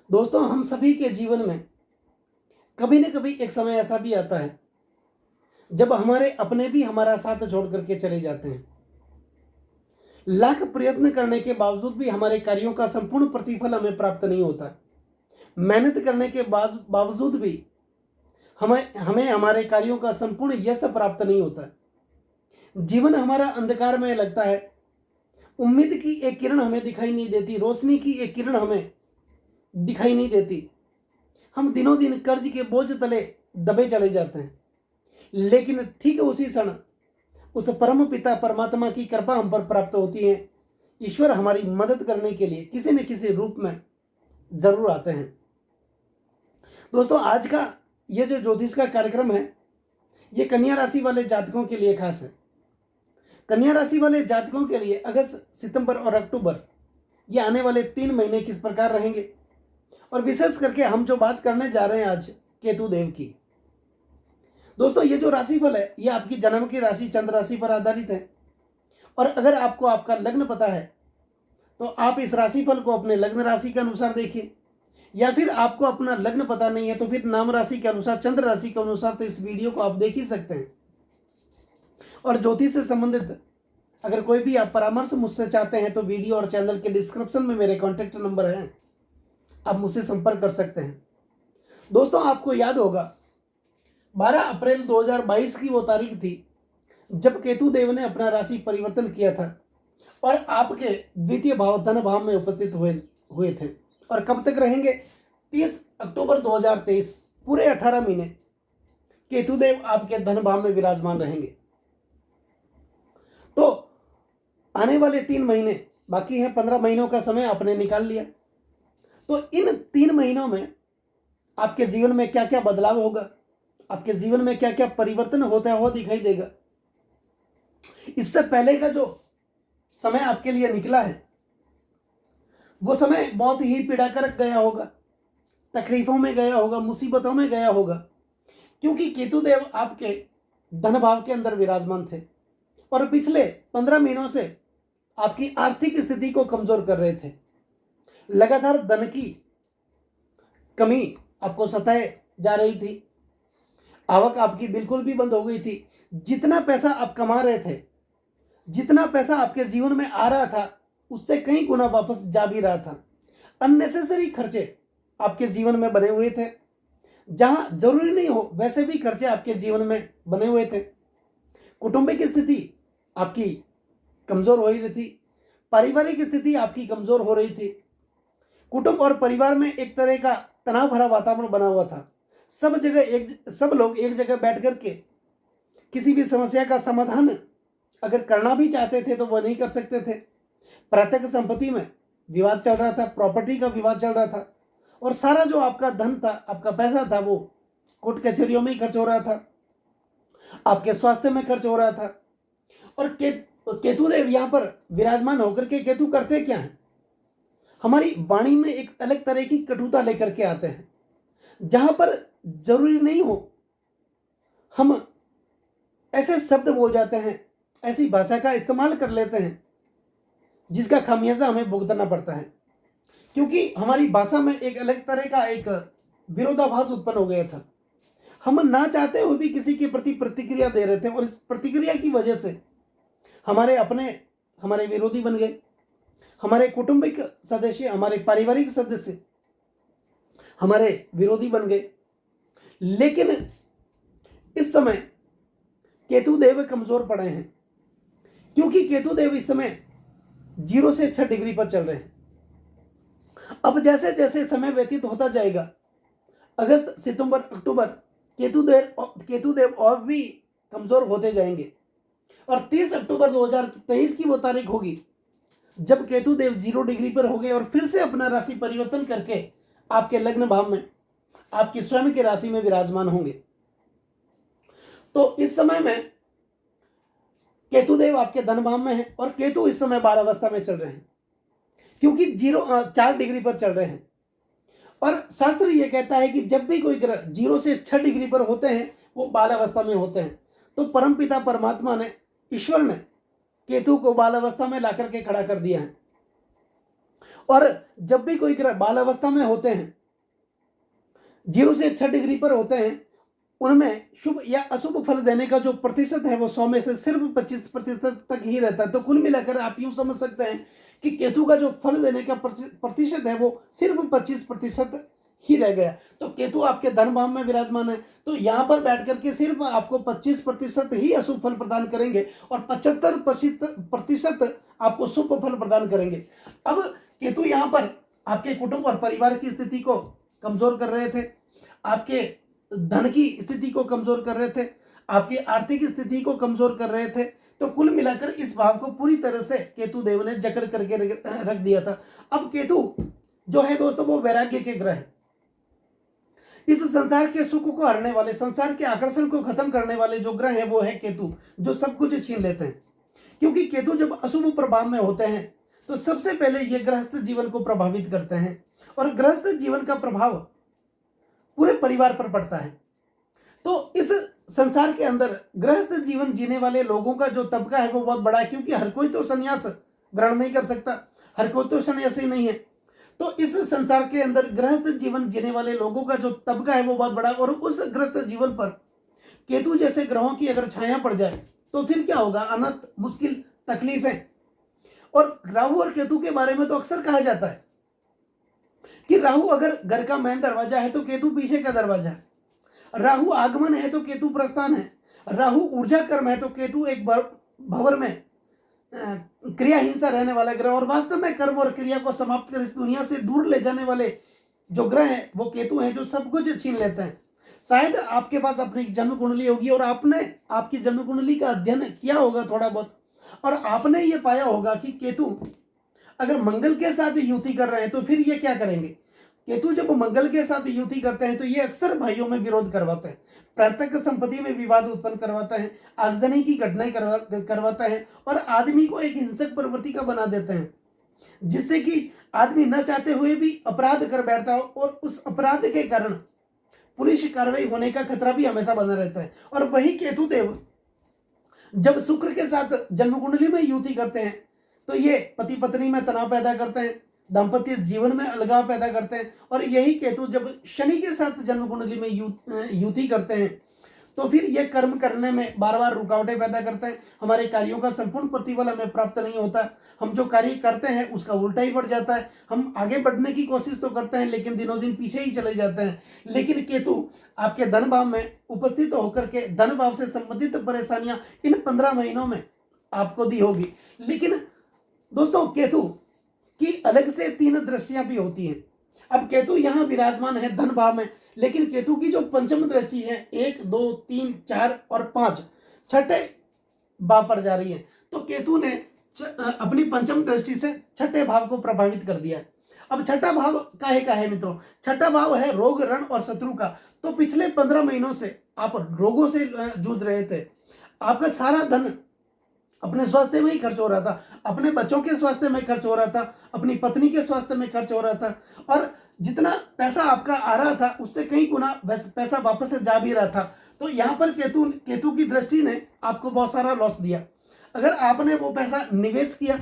दोस्तों, हम सभी के जीवन में कभी न कभी एक समय ऐसा भी आता है जब हमारे अपने भी हमारा साथ छोड़ करके चले जाते हैं। लाख प्रयत्न करने के बावजूद भी हमारे कार्यों का संपूर्ण प्रतिफल हमें प्राप्त नहीं होता। मेहनत करने के बावजूद भी हमें हमें हमारे कार्यों का संपूर्ण यश प्राप्त नहीं होता। जीवन हमारा अंधकारमय लगता है। उम्मीद की एक किरण हमें दिखाई नहीं देती, रोशनी की एक किरण हमें दिखाई नहीं देती। हम दिनों दिन कर्ज के बोझ तले दबे चले जाते हैं। लेकिन ठीक उसी क्षण उस परम पिता परमात्मा की कृपा हम पर प्राप्त होती है। ईश्वर हमारी मदद करने के लिए किसी न किसी रूप में जरूर आते हैं। दोस्तों, आज का ये जो ज्योतिष का कार्यक्रम है, ये कन्या राशि वाले जातकों के लिए खास है। कन्या राशि वाले जातकों के लिए अगस्त, सितंबर और अक्टूबर, ये आने वाले 3 महीने किस प्रकार रहेंगे, और विशेष करके हम जो बात करने जा रहे हैं आज केतु देव की। दोस्तों, ये जो राशिफल है ये आपकी जन्म की राशि चंद्र राशि पर आधारित है। और अगर आपको आपका लग्न पता है तो आप इस राशिफल को अपने लग्न राशि के अनुसार देखिए, या फिर आपको अपना लग्न पता नहीं है तो फिर नाम राशि के अनुसार, चंद्र राशि के अनुसार तो इस वीडियो को आप देख ही सकते हैं। और ज्योतिष से संबंधित अगर कोई भी आप परामर्श मुझसे चाहते हैं तो वीडियो और चैनल के डिस्क्रिप्शन में मेरे कॉन्टैक्ट नंबर हैं, आप मुझसे संपर्क कर सकते हैं। दोस्तों, आपको याद होगा 12 अप्रैल 2022 की वो तारीख थी जब केतु देव ने अपना राशि परिवर्तन किया था और आपके द्वितीय भाव धन भाव में उपस्थित हुए हुए थे। और कब तक रहेंगे? 30 अक्टूबर 2023, पूरे 18 महीने केतु देव आपके धन भाव में विराजमान रहेंगे। तो आने वाले 3 महीने बाकी हैं, 15 महीनों का समय आपने निकाल लिया। तो इन 3 महीनों में आपके जीवन में क्या क्या बदलाव होगा, आपके जीवन में क्या क्या परिवर्तन होता है वो दिखाई देगा। इससे पहले का जो समय आपके लिए निकला है वो समय बहुत ही पीड़ाकारक गया होगा, तकलीफों में गया होगा, मुसीबतों में गया होगा, क्योंकि केतु देव आपके धन भाव के अंदर विराजमान थे और पिछले 15 महीनों से आपकी आर्थिक स्थिति को कमजोर कर रहे थे। लगातार धन की कमी आपको सताए जा रही थी, आवक आपकी बिल्कुल भी बंद हो गई थी। जितना पैसा आप कमा रहे थे, जितना पैसा आपके जीवन में आ रहा था, उससे कई गुना वापस जा भी रहा था। अननेसेसरी खर्चे आपके जीवन में बने हुए थे, जहां जरूरी नहीं हो वैसे भी खर्चे आपके जीवन में बने हुए थे। कौटुंबिक स्थिति आपकी कमजोर हो रही थी, पारिवारिक स्थिति आपकी कमजोर हो रही थी। कुटुंब और परिवार में एक तरह का तनाव भरा वातावरण बना हुआ था। सब लोग एक जगह बैठ करके किसी भी समस्या का समाधान अगर करना भी चाहते थे तो वह नहीं कर सकते थे। प्रत्यक्ष संपत्ति में विवाद चल रहा था, प्रॉपर्टी का विवाद चल रहा था, और सारा जो आपका धन था, आपका पैसा था, वो कोर्ट कचहरियों में ही खर्च हो रहा था, आपके स्वास्थ्य में खर्च हो रहा था। और केतु देव यहाँ पर विराजमान होकर के केतु करते क्या है, हमारी वाणी में एक अलग तरह की कटुता लेकर के आते हैं। जहां पर जरूरी नहीं हो हम ऐसे शब्द बोल जाते हैं, ऐसी भाषा का इस्तेमाल कर लेते हैं जिसका खामियाजा हमें भुगतना पड़ता है, क्योंकि हमारी भाषा में एक अलग तरह का एक विरोधाभास उत्पन्न हो गया था। हम ना चाहते हुए भी किसी के प्रति प्रतिक्रिया दे रहे थे और इस प्रतिक्रिया की वजह से हमारे अपने हमारे विरोधी बन गए। हमारे कौटुंबिक सदस्य, हमारे पारिवारिक सदस्य हमारे विरोधी बन गए। लेकिन इस समय केतु देव कमजोर पड़े हैं, क्योंकि केतु देव इस समय 0 से 6 डिग्री पर चल रहे हैं। अब जैसे जैसे समय व्यतीत होता जाएगा, अगस्त, सितंबर, अक्टूबर, केतु देव और भी कमजोर होते जाएंगे। और 30 अक्टूबर 2023 की वो तारीख होगी जब केतु देव 0 डिग्री पर हो गए और फिर से अपना राशि परिवर्तन करके आपके लग्न भाव में, आपकी स्वयं की राशि में विराजमान होंगे। तो इस समय में केतु देव आपके धन भाव में है और केतु इस समय बाल अवस्था में चल रहे हैं, क्योंकि 4 डिग्री पर चल रहे हैं। और शास्त्र यह कहता है कि जब भी कोई ग्रह 0 से 6 डिग्री पर होते हैं वो बाल अवस्था में होते हैं। तो परमपिता परमात्मा ने, ईश्वर ने केतु को बाल अवस्था में ला करके खड़ा कर दिया है। और जब भी कोई ग्रह बाल अवस्था में होते हैं, 0 से 6 डिग्री पर होते हैं, उनमें शुभ या अशुभ फल देने का जो प्रतिशत है वो 100 में से सिर्फ 25% तक ही रहता है। तो कुल मिलाकर आप यूं समझ सकते हैं कि केतु का जो फल देने का प्रतिशत है वो सिर्फ 25% ही रह गया। तो केतु आपके धन भाव में विराजमान है, तो यहाँ पर बैठ करके सिर्फ आपको 25% ही अशुभ फल प्रदान करेंगे और 75% आपको शुभ फल प्रदान करेंगे। अब केतु यहाँ पर आपके कुटुंब और परिवार की स्थिति को कमजोर कर रहे थे, आपके धन की स्थिति को कमजोर कर रहे थे, आपकी आर्थिक स्थिति को कमजोर कर रहे थे। तो कुल मिलाकर इस भाव को पूरी तरह से केतु देव ने जकड़ करके रख दिया था। अब केतु जो है दोस्तों वो वैराग्य के ग्रह है। इस संसार के सुख को हरने वाले, संसार के आकर्षण को खत्म करने वाले जो ग्रह है वो है केतु, जो सब कुछ छीन लेते हैं। क्योंकि केतु जब अशुभ प्रभाव में होते हैं तो सबसे पहले ये गृहस्थ जीवन को प्रभावित करते हैं और गृहस्थ जीवन का प्रभाव पूरे परिवार पर पड़ता है। तो इस संसार के अंदर गृहस्थ जीवन जीने वाले लोगों का जो तबका है वो बहुत बड़ा है, क्योंकि हर कोई तो संन्यास ग्रहण नहीं कर सकता, हर कोई तो सन्यासी नहीं है। तो इस संसार के अंदर गृहस्थ जीवन जीने वाले लोगों का जो तबका है वो बहुत बड़ा है और उस गृहस्थ जीवन पर केतु जैसे ग्रहों की अगर छाया पड़ जाए तो फिर क्या होगा, अनर्थ, मुश्किल, तकलीफें। और राहु और केतु के बारे में तो अक्सर कहा जाता है कि राहु अगर घर का मेन दरवाजा है तो केतु पीछे का दरवाजा है, राहु आगमन है तो केतु प्रस्थान है, राहु ऊर्जा कर्म है तो केतु एक भंवर में क्रिया हिंसा रहने वाला ग्रह, और वास्तव में कर्म और क्रिया को समाप्त कर इस दुनिया से दूर ले जाने वाले जो ग्रह हैं वो केतु हैं, जो सब कुछ छीन लेते हैं। शायद आपके पास अपनी जन्म कुंडली होगी और आपने आपकी जन्म कुंडली का अध्ययन किया होगा थोड़ा बहुत, और आपने ये पाया होगा कि केतु अगर मंगल के साथ युति कर रहे हैं तो फिर ये क्या करेंगे। केतु जब मंगल के साथ युति करते हैं तो ये अक्सर भाइयों में विरोध करवाते हैं, पैतृक संपत्ति में विवाद उत्पन्न करवाता है, आगजनी की घटनाएं करवाता है और आदमी को एक हिंसक प्रवृत्ति का बना देते हैं, जिससे कि आदमी न चाहते हुए भी अपराध कर बैठता है और उस अपराध के कारण पुलिस कार्रवाई होने का खतरा भी हमेशा बना रहता है। और वही केतु देव जब शुक्र के साथ जन्म कुंडली में युति करते हैं तो ये पति पत्नी में तनाव पैदा करते हैं, दाम्पत्य जीवन में अलगाव पैदा करते हैं। और यही केतु जब शनि के साथ जन्म कुंडली में युति करते हैं तो फिर ये कर्म करने में बार बार रुकावटें पैदा करते हैं, हमारे कार्यों का संपूर्ण प्रतिफल हमें प्राप्त नहीं होता, हम जो कार्य करते हैं उसका उल्टा ही पड़ जाता है, हम आगे बढ़ने की कोशिश तो करते हैं लेकिन दिनों दिन पीछे ही चले जाते हैं। लेकिन केतु आपके धन भाव में उपस्थित होकर के धन भाव से संबंधित परेशानियां इन 15 महीनों में आपको दी होगी। लेकिन दोस्तों केतु की अलग से 3 दृष्टियां भी होती हैं। अब केतु यहाँ विराजमान है धन भाव में, लेकिन केतु की जो पंचम दृष्टि है 1, 2, 3, 4 और 5 छठे भाव पर जा रही है। तो केतु ने अपनी पंचम दृष्टि से छठे भाव को प्रभावित कर दिया। अब छठा भाव काहे का है मित्रों, छठा भाव है रोग, रण और शत्रु का। तो पिछले 15 महीनों से आप रोगों से जूझ रहे थे, आपका सारा धन अपने स्वास्थ्य में ही खर्च हो रहा था, अपने बच्चों के स्वास्थ्य में खर्च हो रहा था, अपनी पत्नी के स्वास्थ्य में खर्च हो रहा था, और जितना पैसा आपका आ रहा था उससे कई गुना पैसा वापस से जा भी रहा था। तो यहाँ पर केतु की दृष्टि ने आपको बहुत सारा लॉस दिया। अगर आपने वो पैसा निवेश किया,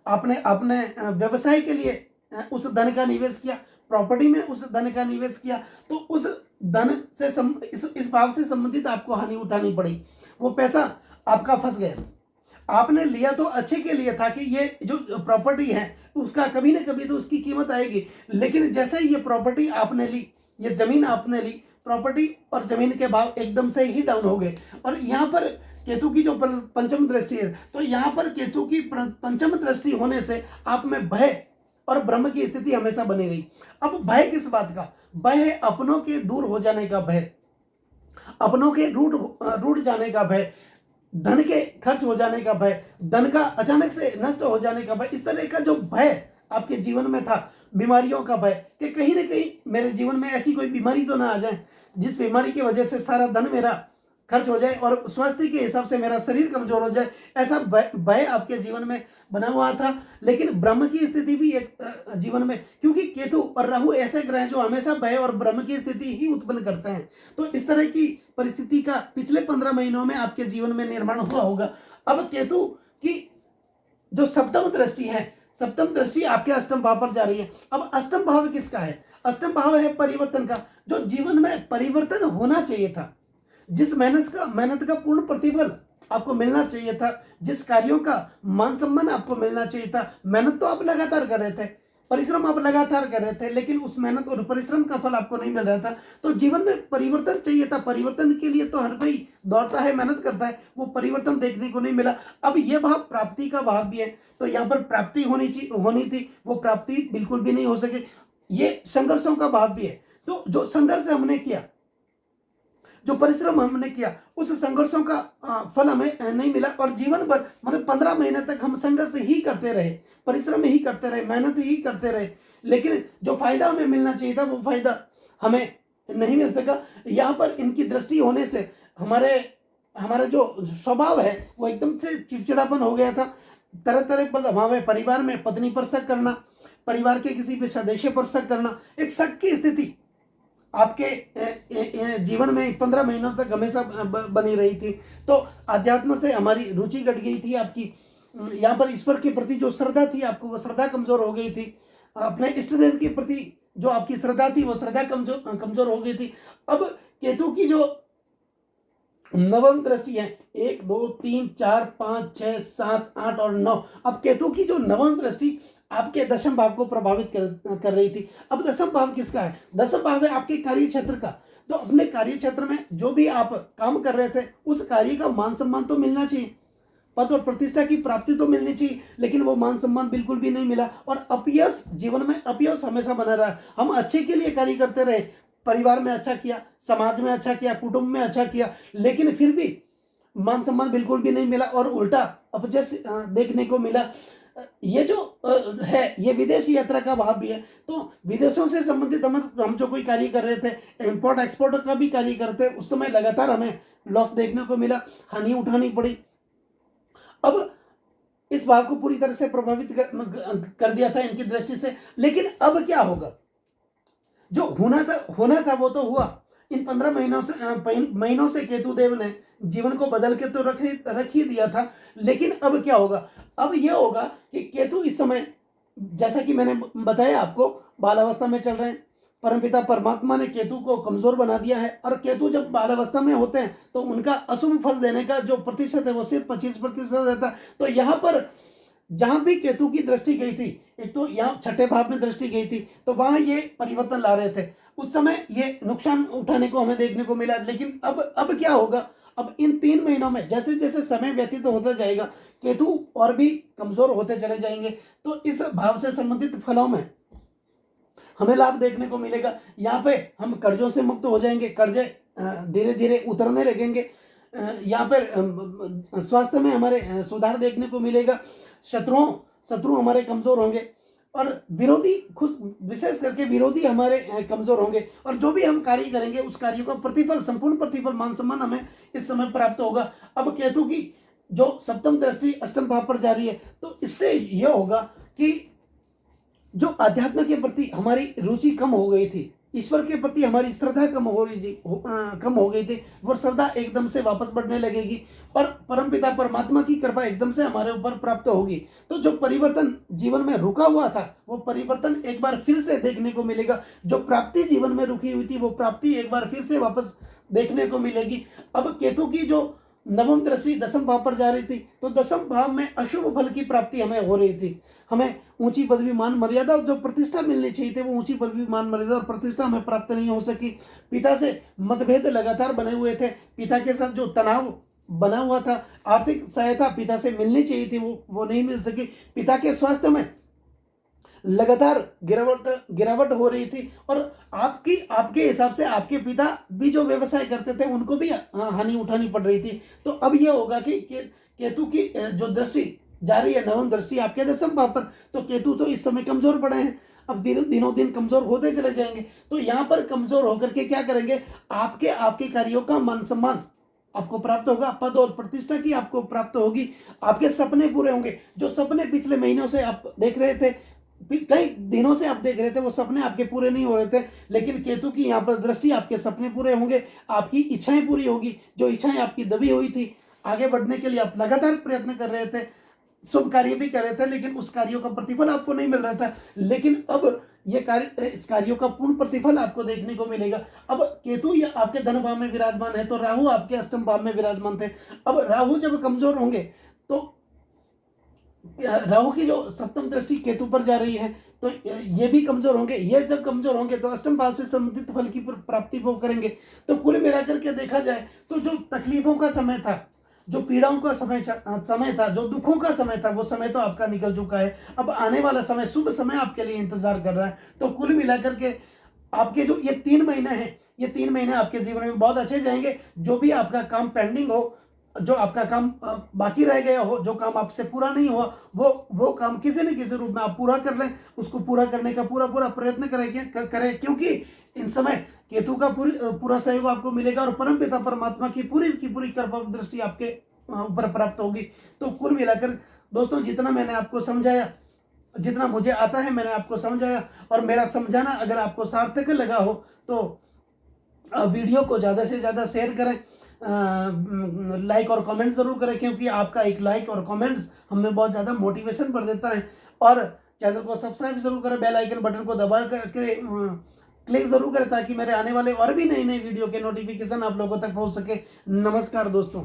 आपने अपने व्यवसाय के लिए उस धन का निवेश किया, प्रॉपर्टी में उस धन का निवेश किया, तो उस धन से इस भाव से संबंधित आपको हानि उठानी पड़ी, वो पैसा आपका फंस गया। आपने लिया तो अच्छे के लिए था कि ये जो प्रॉपर्टी है उसका कभी ना कभी तो उसकी कीमत आएगी, लेकिन जैसे ही ये प्रॉपर्टी आपने ली, ये जमीन आपने ली, प्रॉपर्टी और जमीन के भाव एकदम से ही डाउन हो गए। और यहाँ पर केतु की जो पंचम दृष्टि है, तो यहाँ पर केतु की पंचम दृष्टि होने से आप में भय और ब्रह्म की स्थिति हमेशा बनी रही। अब भय किस बात का, भय है अपनों के दूर हो जाने का भय, अपनों के रूठ जाने का भय, धन के खर्च हो जाने का भय, धन का अचानक से नष्ट हो जाने का भय। इस तरह का जो भय आपके जीवन में था, बीमारियों का भय कि कहीं ना कहीं मेरे जीवन में ऐसी कोई बीमारी तो ना आ जाए जिस बीमारी की वजह से सारा धन मेरा खर्च हो जाए और स्वास्थ्य के हिसाब से मेरा शरीर कमजोर हो जाए, ऐसा भय आपके जीवन में बना हुआ था। लेकिन ब्रह्म की स्थिति भी एक जीवन में, क्योंकि केतु और राहु ऐसे ग्रह जो हमेशा भय और ब्रह्म की स्थिति ही उत्पन्न करते हैं, तो इस तरह की परिस्थिति का पिछले 15 महीनों में आपके जीवन में निर्माण हुआ होगा। अब केतु की जो सप्तम दृष्टि है, सप्तम दृष्टि आपके अष्टम भाव पर जा रही है। अब अष्टम भाव किसका है? अष्टम भाव है परिवर्तन का, जो जीवन में परिवर्तन होना चाहिए था, जिस मेहनत का पूर्ण प्रतिफल आपको मिलना चाहिए था, जिस कार्यों का मान सम्मान आपको मिलना चाहिए था। मेहनत तो आप लगातार कर रहे थे, परिश्रम आप लगातार कर रहे थे, लेकिन उस मेहनत और परिश्रम का फल आपको नहीं मिल रहा था। तो जीवन में परिवर्तन चाहिए था। परिवर्तन के लिए तो हर कोई दौड़ता है, मेहनत करता है, वो परिवर्तन देखने को नहीं मिला। अब ये भाव प्राप्ति का भाव भी है, तो यहाँ पर प्राप्ति होनी थी, वो प्राप्ति बिल्कुल भी नहीं हो सके। ये संघर्षों का भाव भी है। तो जो संघर्ष हमने किया, जो परिश्रम हमने किया, उस संघर्षों का फल हमें नहीं मिला। और जीवन भर मतलब 15 महीने तक हम संघर्ष ही करते रहे, परिश्रम ही करते रहे, मेहनत ही करते रहे, लेकिन जो फायदा हमें मिलना चाहिए था वो फायदा हमें नहीं मिल सका। यहाँ पर इनकी दृष्टि होने से हमारा जो स्वभाव है वो एकदम से चिड़चिड़ापन हो गया था। तरह तरह मतलब हमारे परिवार में पत्नी पर शक करना, परिवार के किसी भी सदस्य पर शक करना, एक शक की स्थिति आपके जीवन में 15 महीनों तक हमेशा बनी रही थी। तो अध्यात्म से हमारी रुचि घट गई थी आपकी। यहाँ पर ईश्वर के प्रति जो श्रद्धा थी आपको, वो श्रद्धा कमजोर हो गई थी। अपने इष्ट देव के प्रति जो आपकी श्रद्धा थी वो श्रद्धा कमजोर हो गई थी। अब केतु की जो नवम दृष्टि है, 1 2 3 4 5 6 7 8 और 9। अब केतु की जो नवम दृष्टि आपके दशम भाव को प्रभावित कर रही थी। अब दशम भाव किसका है? दशम भाव है आपके कार्य क्षेत्र का। तो अपने कार्य क्षेत्र में जो भी आप काम कर रहे थे, उस कार्य का मान सम्मान तो मिलना चाहिए, पद और प्रतिष्ठा की प्राप्ति तो मिलनी चाहिए, लेकिन वो मान सम्मान बिल्कुल भी नहीं मिला। और अपयश, जीवन में अपयश हमेशा बना रहा। हम अच्छे के लिए कार्य करते रहे, परिवार में अच्छा किया, समाज में अच्छा किया, कुटुंब में अच्छा किया, लेकिन फिर भी मान सम्मान बिल्कुल भी नहीं मिला और उल्टा अपयश देखने को मिला। ये जो है, ये विदेश यात्रा का भाव भी है। तो विदेशों से संबंधित हम जो कोई कार्य कर रहे थे, इंपोर्ट एक्सपोर्ट का भी कार्य करते, उस समय लगातार हमें लॉस देखने को मिला, हानि उठानी पड़ी। अब इस भाव को पूरी तरह से प्रभावित कर दिया था इनकी दृष्टि से। लेकिन अब क्या होगा? जो होना था वो तो हुआ। इन 15 महीनों से केतु देव ने जीवन को बदल के तो रख ही दिया था। लेकिन अब क्या होगा? अब यह होगा कि केतु इस समय, जैसा कि मैंने बताया आपको, बालावस्था में चल रहे हैं। परमपिता परमात्मा ने केतु को कमजोर बना दिया है, और केतु जब बालावस्था में होते हैं तो उनका अशुभ फल देने का जो प्रतिशत है वो सिर्फ 25% रहता है। तो यहाँ पर जहां भी केतु की दृष्टि गई थी, एक तो यहाँ छठे भाव में दृष्टि गई थी, तो वहां ये परिवर्तन ला रहे थे, उस समय ये नुकसान उठाने को हमें देखने को मिला। लेकिन अब क्या होगा? अब इन 3 महीनों में जैसे जैसे समय व्यतीत होता जाएगा, केतु और भी कमजोर होते चले जाएंगे। तो इस भाव से संबंधित फलों में हमें लाभ देखने को मिलेगा। यहाँ पे हम कर्जों से मुक्त हो जाएंगे, कर्जे धीरे धीरे उतरने लगेंगे। यहाँ पर स्वास्थ्य में हमारे सुधार देखने को मिलेगा। शत्रु हमारे कमजोर होंगे, और विरोधी, विशेष करके विरोधी हमारे कमजोर होंगे। और जो भी हम कार्य करेंगे उस कार्य का प्रतिफल, संपूर्ण प्रतिफल, मान सम्मान हमें इस समय प्राप्त होगा। अब केतु की जो सप्तम दृष्टि अष्टम भाव पर जा रही है, तो इससे यह होगा कि जो अध्यात्म के प्रति हमारी रुचि कम हो गई थी, ईश्वर के प्रति हमारी श्रद्धा कम हो गई थी, वो श्रद्धा एकदम से वापस बढ़ने लगेगी, और परमपिता परमात्मा की कृपा एकदम से हमारे ऊपर प्राप्त होगी। तो जो परिवर्तन जीवन में रुका हुआ था, वो परिवर्तन एक बार फिर से देखने को मिलेगा। जो प्राप्ति जीवन में रुकी हुई थी, वो प्राप्ति एक बार फिर से वापस देखने को मिलेगी। अब केतु की जो नवम दृष्टि दशम भाव पर जा रही थी, तो दशम भाव में अशुभ फल की प्राप्ति हमें हो रही थी। हमें ऊंची पदवी, मान मर्यादा और जो प्रतिष्ठा मिलनी चाहिए थी, वो ऊंची पदवी, मान मर्यादा और प्रतिष्ठा हमें प्राप्त नहीं हो सकी। पिता से मतभेद लगातार बने हुए थे, पिता के साथ जो तनाव बना हुआ था, आर्थिक सहायता पिता से मिलनी चाहिए थी, वो नहीं मिल सकी। पिता के स्वास्थ्य में लगातार गिरावट हो रही थी, और आपके हिसाब से आपके पिता भी जो व्यवसाय करते थे उनको भी हानि उठानी पड़ रही थी। तो अब यह होगा कि केतु की जो दृष्टि जा रही है, नवम दृष्टि आपके दशम भाव पर, तो केतु तो इस समय कमजोर पड़े हैं, अब दिनों दिन कमजोर होते चले जाएंगे। तो यहाँ पर कमजोर होकर के क्या करेंगे? आपके कार्यों का मान सम्मान आपको प्राप्त होगा, पद और प्रतिष्ठा की आपको प्राप्त होगी, आपके सपने पूरे होंगे। जो सपने पिछले महीनों से आप देख रहे थे, कई दिनों से आप देख रहे थे, वो सपने आपके पूरे नहीं हो रहे थे, लेकिन केतु की यहाँ पर दृष्टि, आपके सपने पूरे होंगे, आपकी इच्छाएं पूरी होगी। जो इच्छाएं आपकी दबी हुई थी, आगे बढ़ने के लिए आप लगातार प्रयत्न कर रहे थे, शुभ कार्य भी कर रहे थे, लेकिन उस कार्यों का प्रतिफल आपको नहीं मिल रहा था। लेकिन अब ये कार्य, इस कार्यों का पूर्ण प्रतिफल आपको देखने को मिलेगा। अब केतु ये आपके धन भाव में विराजमान है, तो राहु आपके अष्टम भाव में विराजमान थे। अब राहु जब कमजोर होंगे तो राहु की जो सप्तम दृष्टि केतु पर जा रही है, तो ये भी कमजोर होंगे। ये जब कमजोर होंगे तो अष्टम भाव से संबंधित फल की प्राप्ति वो करेंगे। तो कुल मिलाकर के देखा जाए तो जो तकलीफों का समय था, जो पीड़ाओं का समय था, जो दुखों का समय था, वो समय तो आपका निकल चुका है। अब आने वाला समय, शुभ समय आपके लिए इंतजार कर रहा है। तो कुल मिलाकर के आपके जो ये 3 महीने हैं, ये 3 महीने आपके जीवन में बहुत अच्छे जाएंगे। जो भी आपका काम पेंडिंग हो, जो आपका काम बाकी रह गया हो, जो काम आपसे पूरा नहीं हुआ, वो काम किसी न किसी रूप में आप पूरा कर लें। उसको पूरा करने का पूरा प्रयत्न करें, क्योंकि इन समय केतु का पूरा सहयोग आपको मिलेगा और परमपिता परमात्मा की पूरी कृपा दृष्टि आपके ऊपर प्राप्त होगी। तो कुल मिलाकर दोस्तों, जितना मैंने आपको समझाया, जितना मुझे आता है मैंने आपको समझाया, और मेरा समझाना अगर आपको सार्थक लगा हो तो वीडियो को ज़्यादा से ज़्यादा शेयर करें, लाइक और कमेंट ज़रूर करें, क्योंकि आपका एक लाइक और कमेंट्स हमें बहुत ज़्यादा मोटिवेशन पर देता है। और चैनल को सब्सक्राइब जरूर करें, बेल आइकन बटन को दबा करके क्लिक ज़रूर करें, ताकि मेरे आने वाले और भी नई वीडियो के नोटिफिकेशन आप लोगों तक पहुंच सके। नमस्कार दोस्तों।